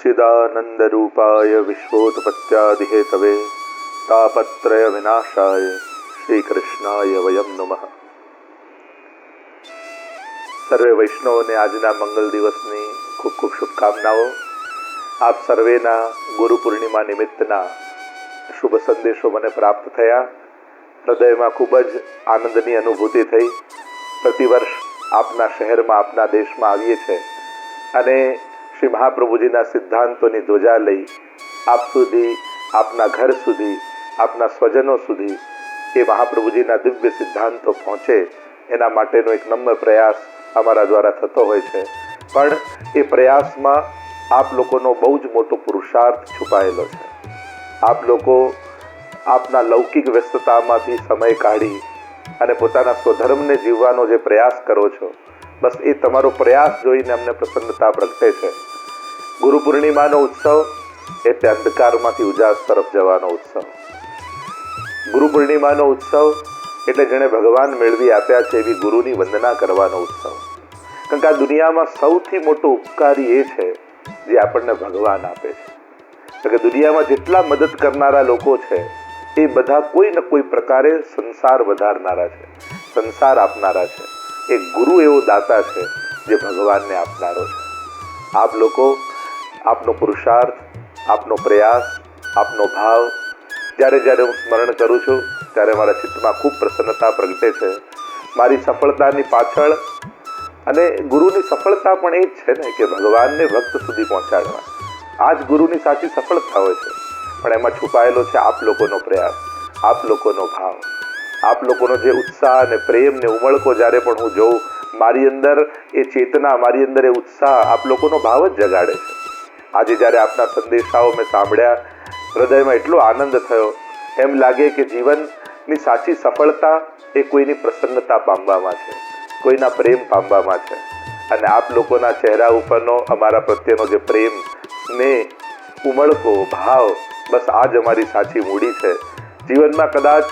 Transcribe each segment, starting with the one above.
सच्चिदानंदरूपाय विश्वोत्पत्त्यादिहेतवे तापत्रय विनाशाय श्री कृष्णाय वयम नमः। सर्वे वैष्णवोने આજના મંગલ દિવસની ખૂબ ખૂબ શુભકામનાઓ। આપ સર્વેના ગુરુ પૂર્ણિમા નિમિત્તના શુભ સંદેશો મને પ્રાપ્ત થયા। હૃદયમાં ખૂબ જ આનંદની અનુભૂતિ થઈ। પ્રતિવર્ષ આપના શહેરમાં આપના દેશમાં આવીએ છીએ અને શ્રી મહાપ્રભુજીના સિદ્ધાંતોની ધ્વજા લઈ આપ સુધી, આપના ઘર સુધી, આપના સ્વજનો સુધી એ મહાપ્રભુજીના દિવ્ય સિદ્ધાંતો પહોંચે એના માટેનો એક નમ્ર પ્રયાસ અમારા દ્વારા થતો હોય છે। પણ એ પ્રયાસમાં આપ લોકોનો બહુ જ મોટો પુરુષાર્થ છુપાયેલો છે। આપ લોકો આપના લૌકિક વ્યસ્તતામાંથી સમય કાઢી અને પોતાના સ્વધર્મને જીવવાનો જે પ્રયાસ કરો છો, બસ એ તમારો પ્રયાસ જોઈને અમને પ્રસન્નતા પ્રગટે છે। ગુરુ પૂર્ણિમાનો ઉત્સવ એટલે અંધકારમાંથી ઉજાસ તરફ જવાનો ઉત્સવ। ગુરુ પૂર્ણિમાનો ઉત્સવ એટલે જેણે ભગવાન મેળવી આપ્યા છે એવી ગુરુની વંદના કરવાનો ઉત્સવ। કારણ કે આ દુનિયામાં સૌથી મોટો ઉપકારી એ છે જે આપણને ભગવાન આપે છે। એટલે કે દુનિયામાં જેટલા મદદ કરનારા લોકો છે એ બધા કોઈ ને કોઈ પ્રકારે સંસાર વધારનારા છે, સંસાર આપનારા છે। એક ગુરુ એવો દાતા છે જે ભગવાનને આપનારો છે। આપ લોકો આપનો પુરુષાર્થ, આપનો પ્રયાસ, આપનો ભાવ જ્યારે જ્યારે હું સ્મરણ કરું છું ત્યારે મારા ચિત્તમાં ખૂબ પ્રસન્નતા પ્રગટે છે। મારી સફળતાની પાછળ અને ગુરુની સફળતા પણ એ જ છે ને કે ભગવાનને ભક્ત સુધી પહોંચાડવા। આ જ ગુરુની સાચી સફળતા હોય છે। પણ એમાં છુપાયેલો છે આપ લોકોનો પ્રયાસ, આપ લોકોનો ભાવ, આપ લોકોનો જે ઉત્સાહ અને પ્રેમ ને ઉમળકો જ્યારે પણ હું જોઉં, મારી અંદર એ ચેતના, મારી અંદર એ ઉત્સાહ આપ લોકોનો ભાવ જ જગાડે છે। આજે જ્યારે આપના સંદેશાઓ મેં સાંભળ્યા, હૃદયમાં એટલો આનંદ થયો, એમ લાગે કે જીવનની સાચી સફળતા એ કોઈની પ્રસન્નતા પામવામાં છે, કોઈના પ્રેમ પામવામાં છે। અને આપ લોકોના ચહેરા ઉપરનો અમારા પ્રત્યેનો જે પ્રેમ, સ્નેહ, ઉમળકો, ભાવ, બસ આ જ અમારી સાચી મૂડી છે। જીવનમાં કદાચ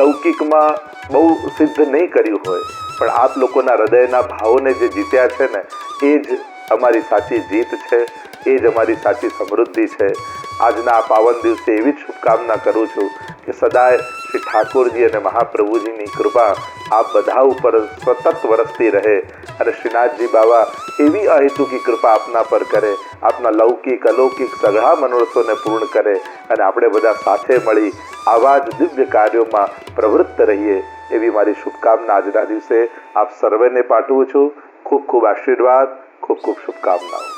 લૌકિકમાં બહુ સિદ્ધ નહીં કર્યું હોય, પણ આપ લોકોના હૃદયના ભાવોને જે જીત્યા છે ને એ જ અમારી સાચી જીત છે, એ જ અમારી સાચી સમૃદ્ધિ છે। આજના આ પાવન દિવસે એવી જ શુભકામના કરું છું કે સદાય શ્રી ઠાકોરજી અને મહાપ્રભુજીની કૃપા આપ બધા ઉપર સતત વરસતી રહે અને શ્રીનાથજી બાબા એવી અહેતુકી કૃપા આપના પર કરે, આપના લૌકિક અલૌકિક સઘળા મનોરથોને પૂર્ણ કરે અને આપણે બધા સાથે મળી આવા જ દિવ્ય કાર્યોમાં પ્રવૃત્ત રહીએ એવી મારી શુભકામના આજના દિવસે આપ સર્વેને પાઠવું છું। ખૂબ ખૂબ આશીર્વાદ, ખૂબ ખૂબ શુભકામનાઓ।